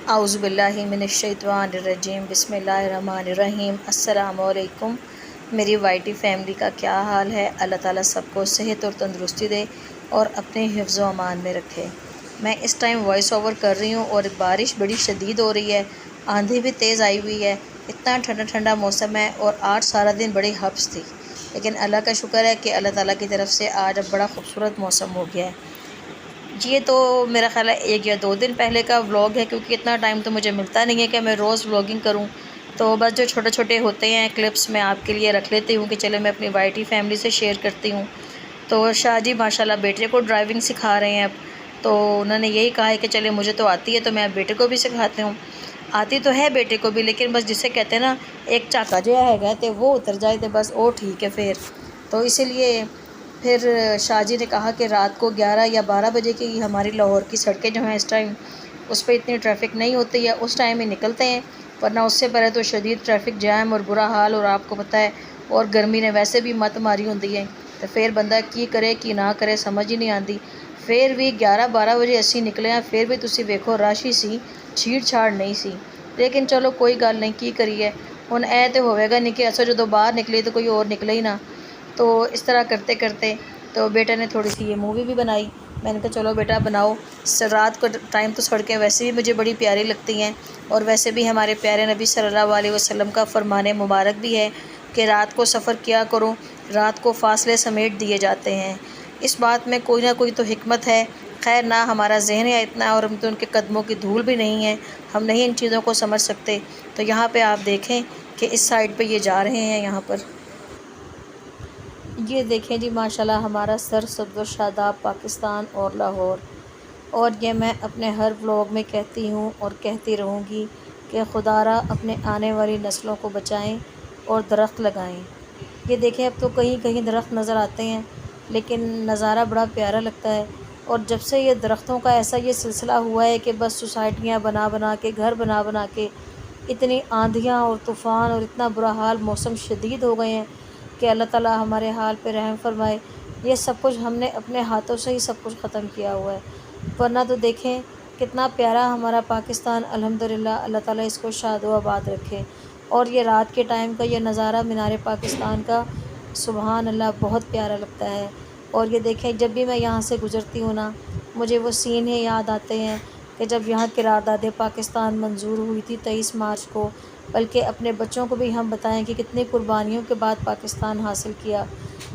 اعوذ باللہ من الشیطان الرجیم بسم اللہ الرحمن الرحیم۔ السلام علیکم میری وائی ٹی فیملی کا کیا حال ہے؟ اللہ تعالیٰ سب کو صحت اور تندرستی دے اور اپنے حفظ و امان میں رکھے۔ میں اس ٹائم وائس اوور کر رہی ہوں اور بارش بڑی شدید ہو رہی ہے، آندھی بھی تیز آئی ہوئی ہے، اتنا ٹھنڈا ٹھنڈا موسم ہے اور آج سارا دن بڑی حبس تھی، لیکن اللہ کا شکر ہے کہ اللہ تعالیٰ کی طرف سے آج اب بڑا خوبصورت موسم ہو گیا ہے۔ یہ تو میرا خیال ہے 1 یا 2 دن پہلے کا ولاگ ہے، کیونکہ اتنا ٹائم تو مجھے ملتا نہیں ہے کہ میں روز ولاگنگ کروں، تو بس جو چھوٹے چھوٹے ہوتے ہیں کلپس میں آپ کے لیے رکھ لیتی ہوں کہ چلے میں اپنی وائی ٹی فیملی سے شیئر کرتی ہوں۔ تو شاہ جی ماشاءاللہ بیٹے کو ڈرائیونگ سکھا رہے ہیں اب، تو انہوں نے یہی کہا ہے کہ چلے مجھے تو آتی ہے تو میں اب بیٹے کو بھی سکھاتی ہوں۔ آتی تو ہے بیٹے کو بھی، لیکن بس جسے کہتے ہیں نا ایک چاکا جو ہے تو وہ اتر جائے تو بس وہ ٹھیک ہے پھر، تو اسی لیے پھر شاہ جی نے کہا کہ رات کو 11 یا 12 بجے کی ہماری لاہور کی سڑکیں جو ہیں اس ٹائم اس پہ اتنی ٹریفک نہیں ہوتی ہے، اس ٹائم ہی نکلتے ہیں، ورنہ اس سے پہلے تو شدید ٹریفک جام اور برا حال، اور آپ کو پتہ ہے اور گرمی نے ویسے بھی مت ماری ہوتی ہے، تو پھر بندہ کی کرے کی نہ کرے سمجھ ہی نہیں آتی۔ پھر بھی 11-12 بجے اسی نکلے ہیں، پھر بھی تسی ویکھو رش ہی سی، چھیڑ چھاڑ نہیں سی، لیکن چلو کوئی گل نہیں، کی کریے ہن اے تو ہوئے گا نہیں کہ اصل جدوں باہر نکلی تو کوئی اور نکلے ہی نہ۔ تو اس طرح کرتے کرتے تو بیٹا نے تھوڑی سی یہ مووی بھی بنائی، میں نے کہا چلو بیٹا بناؤ، رات کو ٹائم تو سڑکیں ویسے بھی مجھے بڑی پیاری لگتی ہیں، اور ویسے بھی ہمارے پیارے نبی صلی اللہ علیہ وسلم کا فرمان مبارک بھی ہے کہ رات کو سفر کیا کرو، رات کو فاصلے سمیٹ دیے جاتے ہیں۔ اس بات میں کوئی نہ کوئی تو حکمت ہے، خیر نہ ہمارا ذہن ہے اتنا، اور ہم تو ان کے قدموں کی دھول بھی نہیں ہیں، ہم نہیں ان چیزوں کو سمجھ سکتے۔ تو یہاں پہ آپ دیکھیں کہ اس سائڈ پہ یہ جا رہے ہیں، یہاں پر یہ دیکھیں جی ماشاءاللہ ہمارا سرسبز و شاداب پاکستان اور لاہور، اور یہ میں اپنے ہر ولاگ میں کہتی ہوں اور کہتی رہوں گی کہ خدا را اپنے آنے والی نسلوں کو بچائیں اور درخت لگائیں۔ یہ دیکھیں اب تو کہیں کہیں درخت نظر آتے ہیں، لیکن نظارہ بڑا پیارا لگتا ہے، اور جب سے یہ درختوں کا ایسا یہ سلسلہ ہوا ہے کہ بس سوسائٹیاں بنا بنا کے، گھر بنا بنا کے، اتنی آندھیاں اور طوفان اور اتنا برا حال، موسم شدید ہو گئے ہیں کہ اللہ تعالیٰ ہمارے حال پہ رحم فرمائے۔ یہ سب کچھ ہم نے اپنے ہاتھوں سے ہی سب کچھ ختم کیا ہوا ہے، ورنہ تو دیکھیں کتنا پیارا ہمارا پاکستان، الحمدللہ اللہ تعالیٰ اس کو شاد و آباد رکھے۔ اور یہ رات کے ٹائم کا یہ نظارہ مینار پاکستان کا سبحان اللہ بہت پیارا لگتا ہے۔ اور یہ دیکھیں جب بھی میں یہاں سے گزرتی ہوں نا، مجھے وہ سین یاد آتے ہیں کہ جب یہاں قرارداد پاکستان منظور ہوئی تھی 23 مارچ کو، بلکہ اپنے بچوں کو بھی ہم بتائیں کہ کتنی قربانیوں کے بعد پاکستان حاصل کیا،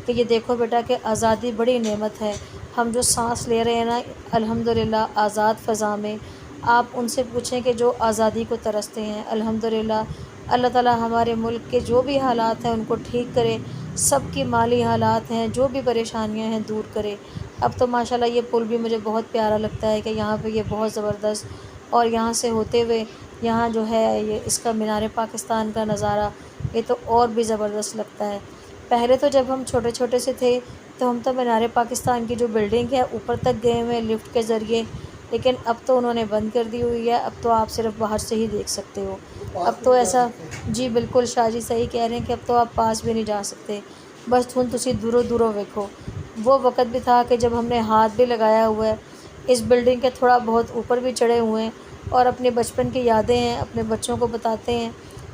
کہ یہ دیکھو بیٹا کہ آزادی بڑی نعمت ہے، ہم جو سانس لے رہے ہیں نا الحمدللہ آزاد فضا میں، آپ ان سے پوچھیں کہ جو آزادی کو ترستے ہیں، الحمدللہ اللہ تعالیٰ ہمارے ملک کے جو بھی حالات ہیں ان کو ٹھیک کرے، سب کی مالی حالات ہیں جو بھی پریشانیاں ہیں دور کرے۔ اب تو ماشاءاللہ یہ پل بھی مجھے بہت پیارا لگتا ہے کہ یہاں پہ یہ بہت زبردست، اور یہاں سے ہوتے ہوئے یہاں جو ہے یہ اس کا مینار پاکستان کا نظارہ یہ تو اور بھی زبردست لگتا ہے۔ پہلے تو جب ہم چھوٹے چھوٹے سے تھے تو ہم تو مینار پاکستان کی جو بلڈنگ ہے اوپر تک گئے ہوئے ہیں لفٹ کے ذریعے، لیکن اب تو انہوں نے بند کر دی ہوئی ہے، اب تو آپ صرف باہر سے ہی دیکھ سکتے ہو۔ اب تو ایسا جی بالکل شاہ جی صحیح کہہ رہے ہیں کہ اب تو آپ پاس بھی نہیں جا سکتے، بس ہن تسی دوروں دوروں ویکھو۔ وہ وقت بھی تھا کہ جب ہم نے ہاتھ بھی لگایا ہوا ہے اس بلڈنگ کے تھوڑا بہت اوپر بھی چڑھے ہوئے ہیں، اور اپنے بچپن کی یادیں ہیں اپنے بچوں کو بتاتے ہیں۔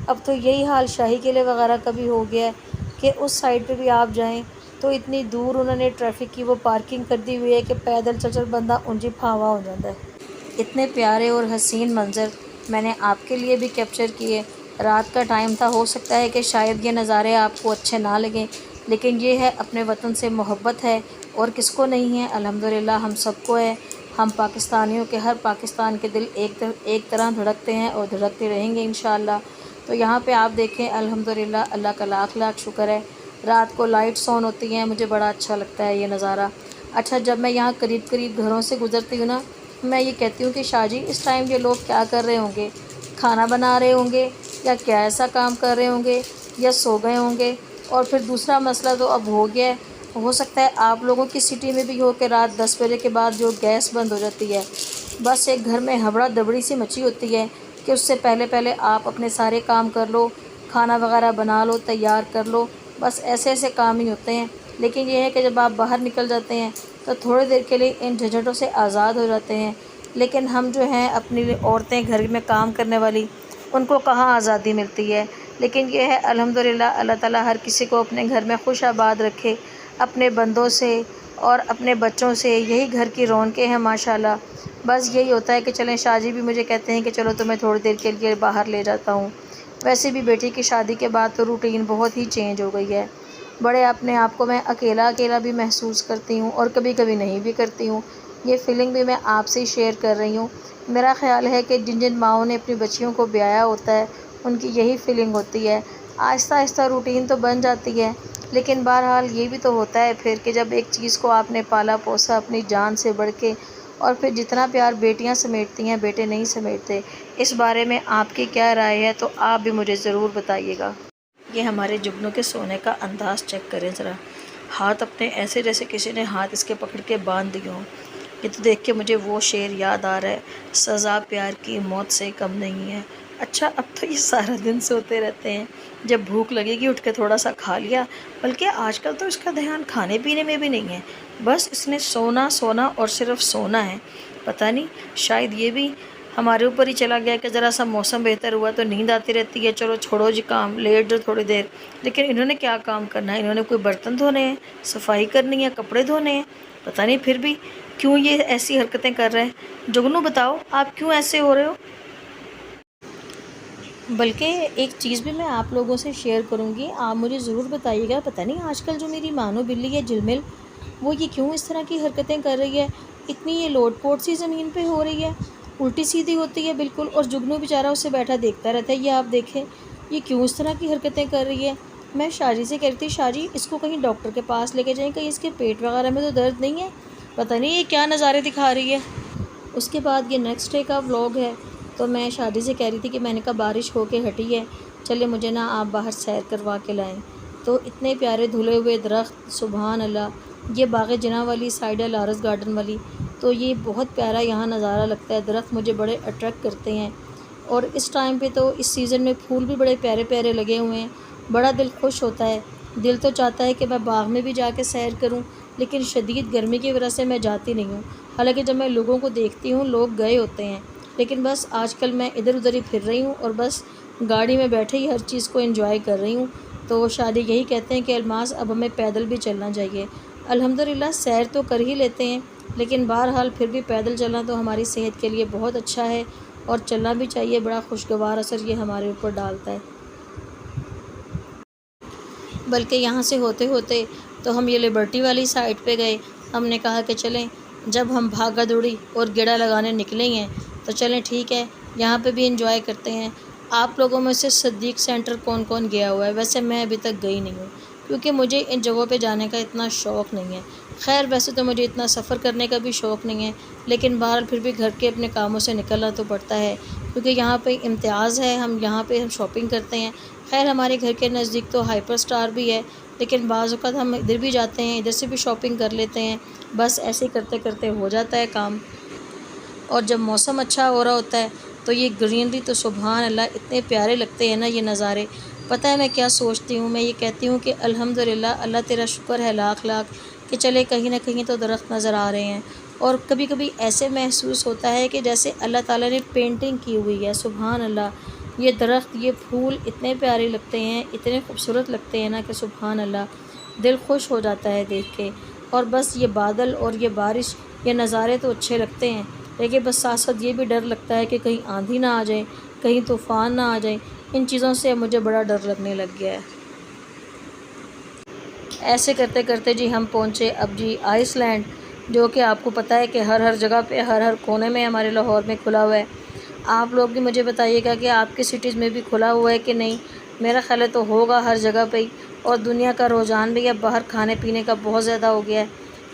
اب تو یہی حال شاہی قلعے وغیرہ کا بھی ہو گیا ہے کہ اس سائڈ پہ بھی آپ جائیں تو اتنی دور انہوں نے ٹریفک کی وہ پارکنگ کر دی ہوئی ہے کہ پیدل چل چل بندہ انجی پھاوا ہو جاتا ہے۔ اتنے پیارے اور حسین منظر میں نے آپ کے لیے بھی کیپچر کیے۔ رات کا ٹائم تھا، ہو سکتا ہے کہ شاید یہ نظارے آپ کو اچھے نہ لگیں، لیکن یہ ہے اپنے وطن سے محبت ہے، اور کس کو نہیں ہے، الحمدللہ ہم سب کو ہے۔ ہم پاکستانیوں کے ہر پاکستان کے دل ایک طرح دھڑکتے ہیں اور دھڑکتے رہیں گے انشاءاللہ۔ تو یہاں پہ آپ دیکھیں الحمدللہ اللہ کا لاکھ لاکھ شکر ہے، رات کو لائٹس آن ہوتی ہیں، مجھے بڑا اچھا لگتا ہے یہ نظارہ۔ اچھا جب میں یہاں قریب قریب گھروں سے گزرتی ہوں نا، میں یہ کہتی ہوں کہ شاہ جی اس ٹائم یہ لوگ کیا کر رہے ہوں گے، کھانا بنا رہے ہوں گے یا کیا ایسا کام کر رہے ہوں گے، یا سو گئے ہوں گے۔ اور پھر دوسرا مسئلہ تو اب ہو گیا ہے، ہو سکتا ہے آپ لوگوں کی سٹی میں بھی ہو کہ رات 10 بجے کے بعد جو گیس بند ہو جاتی ہے، بس ایک گھر میں ہبڑا دبڑی سی مچی ہوتی ہے کہ اس سے پہلے پہلے آپ اپنے سارے کام کر لو، کھانا وغیرہ بنا لو، تیار کر لو، بس ایسے ایسے کام ہی ہوتے ہیں۔ لیکن یہ ہے کہ جب آپ باہر نکل جاتے ہیں تو تھوڑی دیر کے لیے ان جھنجھٹوں سے آزاد ہو جاتے ہیں، لیکن ہم جو ہیں اپنی عورتیں گھر میں کام کرنے والی، ان کو کہاں آزادی ملتی ہے۔ لیکن یہ ہے الحمدللہ، اللہ تعالیٰ ہر کسی کو اپنے گھر میں خوش آباد رکھے، اپنے بندوں سے اور اپنے بچوں سے، یہی گھر کی رونقیں ہیں ماشاءاللہ۔ بس یہی ہوتا ہے کہ چلیں، شاہ جی بھی مجھے کہتے ہیں کہ چلو تمہیں تھوڑی دیر کے لیے باہر لے جاتا ہوں۔ ویسے بھی بیٹی کی شادی کے بعد تو روٹین بہت ہی چینج ہو گئی ہے، بڑے اپنے آپ کو میں اکیلا اکیلا بھی محسوس کرتی ہوں اور کبھی کبھی نہیں بھی کرتی ہوں۔ یہ فیلنگ بھی میں آپ سے شیئر کر رہی ہوں۔ میرا خیال ہے کہ جن جن ماؤں نے اپنی بچیوں کو بیایا ہوتا ہے ان کی یہی فیلنگ ہوتی ہے۔ آہستہ آہستہ روٹین تو بن جاتی ہے، لیکن بہرحال یہ بھی تو ہوتا ہے پھر کہ جب ایک چیز کو آپ نے پالا پوسا اپنی جان سے بڑھ کے، اور پھر جتنا پیار بیٹیاں سمیٹتی ہیں بیٹے نہیں سمیٹتے۔ اس بارے میں آپ کی کیا رائے ہے؟ تو آپ بھی مجھے ضرور بتائیے گا۔ یہ ہمارے جگنوں کے سونے کا انداز چیک کریں ذرا، ہاتھ اپنے ایسے جیسے کسی نے ہاتھ اس کے پکڑ کے باندھ دیے ہوں۔ یہ تو دیکھ کے مجھے وہ شعر یاد آ رہا ہے، سزا پیار کی موت سے کم نہیں ہے۔ اچھا، اب تو یہ سارا دن سوتے رہتے ہیں، جب بھوک لگے گی اٹھ کے تھوڑا سا کھا لیا، بلکہ آج کل تو اس کا دھیان کھانے پینے میں بھی نہیں ہے، بس اس نے سونا سونا اور صرف سونا ہے۔ پتہ نہیں، شاید یہ بھی ہمارے اوپر ہی چلا گیا کہ ذرا سا موسم بہتر ہوا تو نیند آتی رہتی ہے، چلو چھوڑو جی کام، لیٹ جاؤ تھوڑی دیر۔ لیکن انہوں نے کیا کام کرنا ہے؟ انہوں نے کوئی برتن دھونے ہیں، صفائی کرنی ہے، کپڑے دھونے ہیں، پتہ نہیں پھر بھی کیوں یہ ایسی حرکتیں کر رہے ہیں۔ جگنو بتاؤ، آپ کیوں ایسے ہو رہے ہو؟ بلکہ ایک چیز بھی میں آپ لوگوں سے شیئر کروں گی، آپ مجھے ضرور بتائیے گا۔ پتہ نہیں آج کل جو میری مانو بلی ہے جلمل، وہ یہ کیوں اس طرح کی حرکتیں کر رہی ہے؟ اتنی یہ لوٹ پوٹ سی زمین پہ ہو رہی ہے، الٹی سیدھی ہوتی ہے بالکل، اور جگنو بیچارہ اسے بیٹھا دیکھتا رہتا ہے۔ یہ آپ دیکھیں یہ کیوں اس طرح کی حرکتیں کر رہی ہے۔ میں شاہ جی سے کہتی تھی، شاہ جی اس کو کہیں ڈاکٹر کے پاس لے کے جائیں، کہیں اس کے پیٹ وغیرہ میں تو درد نہیں ہے، پتہ نہیں یہ کیا نظارے دکھا رہی ہے۔ اس کے بعد یہ نیکسٹ ڈے کا ولاگ ہے، تو میں شادی سے کہہ رہی تھی کہ میں نے کہا بارش ہو کے ہٹی ہے، چلے مجھے نا آپ باہر سیر کروا کے لائیں۔ تو اتنے پیارے دھلے ہوئے درخت، سبحان اللہ۔ یہ باغ جناح والی سائڈ ہے، لارس گارڈن والی، تو یہ بہت پیارا یہاں نظارہ لگتا ہے۔ درخت مجھے بڑے اٹریکٹ کرتے ہیں، اور اس ٹائم پہ تو اس سیزن میں پھول بھی بڑے پیارے پیارے لگے ہوئے ہیں، بڑا دل خوش ہوتا ہے۔ دل تو چاہتا ہے کہ میں باغ میں بھی جا کے سیر کروں، لیکن شدید گرمی کی وجہ سے میں جاتی نہیں ہوں۔ حالانکہ جب میں لوگوں کو دیکھتی ہوں لوگ گئے ہوتے ہیں، لیکن بس آج کل میں ادھر ادھر ہی پھر رہی ہوں، اور بس گاڑی میں بیٹھے ہی ہر چیز کو انجوائے کر رہی ہوں۔ تو شادی یہی کہتے ہیں کہ الماس اب ہمیں پیدل بھی چلنا چاہیے۔ الحمدللہ سیر تو کر ہی لیتے ہیں، لیکن بہرحال پھر بھی پیدل چلنا تو ہماری صحت کے لیے بہت اچھا ہے، اور چلنا بھی چاہیے، بڑا خوشگوار اثر یہ ہمارے اوپر ڈالتا ہے۔ بلکہ یہاں سے ہوتے ہوتے تو ہم یہ لبرٹی والی سائٹ پہ گئے۔ ہم نے کہا کہ چلیں، جب ہم بھاگا دوڑی اور گیڑا لگانے نکلیں گے تو چلیں ٹھیک ہے، یہاں پہ بھی انجوائے کرتے ہیں۔ آپ لوگوں میں سے صدیق سینٹر کون کون گیا ہوا ہے؟ ویسے میں ابھی تک گئی نہیں ہوں، کیونکہ مجھے ان جگہوں پہ جانے کا اتنا شوق نہیں ہے۔ خیر ویسے تو مجھے اتنا سفر کرنے کا بھی شوق نہیں ہے، لیکن بہرحال پھر بھی گھر کے اپنے کاموں سے نکلنا تو پڑتا ہے، کیونکہ یہاں پہ امتیاز ہے، یہاں پہ ہم شاپنگ کرتے ہیں۔ خیر ہمارے گھر کے نزدیک تو ہائپر اسٹار بھی ہے، لیکن بعض اوقات ہم ادھر بھی جاتے ہیں، ادھر سے بھی شاپنگ کر لیتے ہیں، بس ایسے کرتے کرتے ہو جاتا ہے کام۔ اور جب موسم اچھا ہو رہا ہوتا ہے تو یہ گرینری تو سبحان اللہ اتنے پیارے لگتے ہیں نا یہ نظارے۔ پتہ ہے میں کیا سوچتی ہوں؟ میں یہ کہتی ہوں کہ الحمدللہ اللہ تیرا شکر ہے لاکھ لاکھ کہ چلے کہیں نہ کہیں تو درخت نظر آ رہے ہیں، اور کبھی کبھی ایسے محسوس ہوتا ہے کہ جیسے اللہ تعالیٰ نے پینٹنگ کی ہوئی ہے، سبحان اللہ۔ یہ درخت، یہ پھول اتنے پیارے لگتے ہیں، اتنے خوبصورت لگتے ہیں نا کہ سبحان اللہ، دل خوش ہو جاتا ہے دیکھ کے۔ اور بس یہ بادل اور یہ بارش، یہ نظارے تو اچھے لگتے ہیں، لیکن بس ساتھ ساتھ یہ بھی ڈر لگتا ہے کہ کہیں آندھی نہ آ جائے، کہیں طوفان نہ آ جائے۔ ان چیزوں سے مجھے بڑا ڈر لگنے لگ گیا ہے۔ ایسے کرتے کرتے جی ہم پہنچے اب جی آئس لینڈ، جو کہ آپ کو پتہ ہے کہ ہر جگہ پہ ہر کونے میں ہمارے لاہور میں کھلا ہوا ہے۔ آپ لوگ بھی مجھے بتائیے گا کہ آپ کی سٹیز میں بھی کھلا ہوا ہے کہ نہیں۔ میرا خیال ہے تو ہوگا ہر جگہ پہ ہی، اور دنیا کا رجحان بھی اب باہر کھانے پینے کا بہت زیادہ ہو گیا ہے۔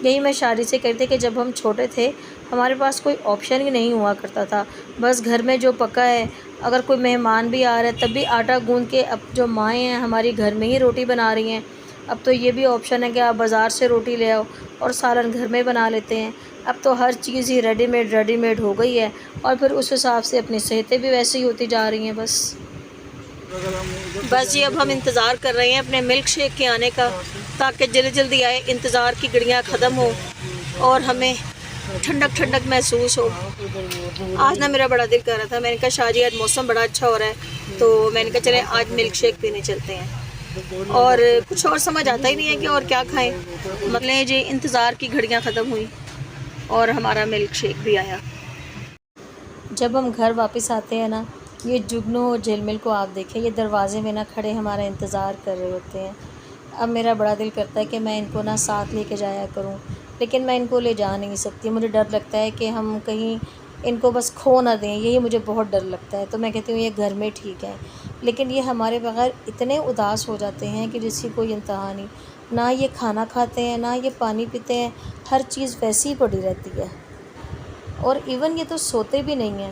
یہی میں شادی سے کہتی تھی کہ جب ہم چھوٹے تھے ہمارے پاس کوئی آپشن ہی نہیں ہوا کرتا تھا، بس گھر میں جو پکا ہے، اگر کوئی مہمان بھی آ رہا ہے تب بھی آٹا گوندھ کے، اب جو مائیں ہیں ہماری گھر میں ہی روٹی بنا رہی ہیں، اب تو یہ بھی آپشن ہے کہ آپ بازار سے روٹی لے آؤ اور سالن گھر میں بنا لیتے ہیں۔ اب تو ہر چیز ہی ریڈی میڈ ہو گئی ہے، اور پھر اس حساب سے اپنی صحتیں بھی ویسے ہی ہوتی جا رہی ہیں۔ بس جی اب ہم انتظار کر رہے ہیں اپنے ملک شیک کے آنے کا، تاکہ جلدی جلدی آئے، انتظار کی گھڑیاں ختم ہو اور ہمیں ٹھنڈک ٹھنڈک محسوس ہو۔ آج نا میرا بڑا دل کر رہا تھا، میں نے کہا شاہ جی آج موسم بڑا اچھا ہو رہا ہے تو میں نے کہا چلیں آج ملک شیک پینے چلتے ہیں، اور کچھ اور سمجھ آتا ہی نہیں ہے کہ اور کیا کھائیں، مطلب جی انتظار کی گھڑیاں ختم ہوئی اور ہمارا ملک شیک بھی آیا۔ جب ہم گھر واپس آتے ہیں نا، یہ جگنو اور جھلمل کو آپ دیکھیں، یہ دروازے میں نا کھڑے ہمارا انتظار کر رہے ہوتے ہیں۔ اب میرا بڑا دل کرتا ہے کہ میں ان کو نا ساتھ لے کے جایا کروں، لیکن میں ان کو لے جا نہیں سکتی، مجھے ڈر لگتا ہے کہ ہم کہیں ان کو بس کھو نہ دیں، یہی مجھے بہت ڈر لگتا ہے۔ تو میں کہتی ہوں یہ گھر میں ٹھیک ہے، لیکن یہ ہمارے بغیر اتنے اداس ہو جاتے ہیں کہ جس کی کوئی انتہا نہیں، نہ یہ کھانا کھاتے ہیں نہ یہ پانی پیتے ہیں، ہر چیز ویسی ہی پڑی رہتی ہے، اور ایون یہ تو سوتے بھی نہیں ہیں،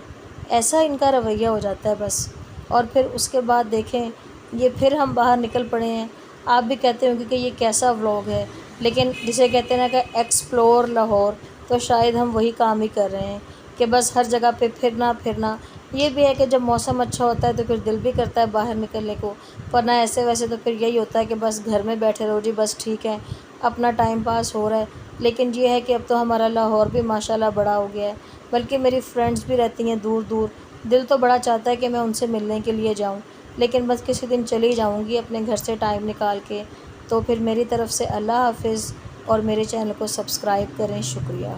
ایسا ان کا رویہ ہو جاتا ہے بس۔ اور پھر اس کے بعد دیکھیں یہ پھر ہم باہر نکل پڑے ہیں۔ آپ بھی کہتے ہوں گے کہ یہ کیسا ولاگ ہے، لیکن جسے کہتے ہیں نا کہ ایکسپلور لاہور، تو شاید ہم وہی کام ہی کر رہے ہیں کہ بس ہر جگہ پہ پھرنا۔ یہ بھی ہے کہ جب موسم اچھا ہوتا ہے تو پھر دل بھی کرتا ہے باہر نکلنے کو، ورنہ ایسے ویسے تو پھر یہی ہوتا ہے کہ بس گھر میں بیٹھے رہو جی، بس ٹھیک ہے اپنا ٹائم پاس ہو رہا ہے۔ لیکن یہ ہے کہ اب تو ہمارا لاہور بھی ماشاءاللہ بڑا ہو گیا ہے، بلکہ میری فرینڈز بھی رہتی ہیں دور دور، دل تو بڑا چاہتا ہے کہ میں ان سے ملنے کے لیے جاؤں، لیکن بس کسی دن چلی جاؤں گی اپنے گھر سے ٹائم نکال کے۔ تو پھر میری طرف سے اللہ حافظ، اور میرے چینل کو سبسکرائب کریں، شکریہ۔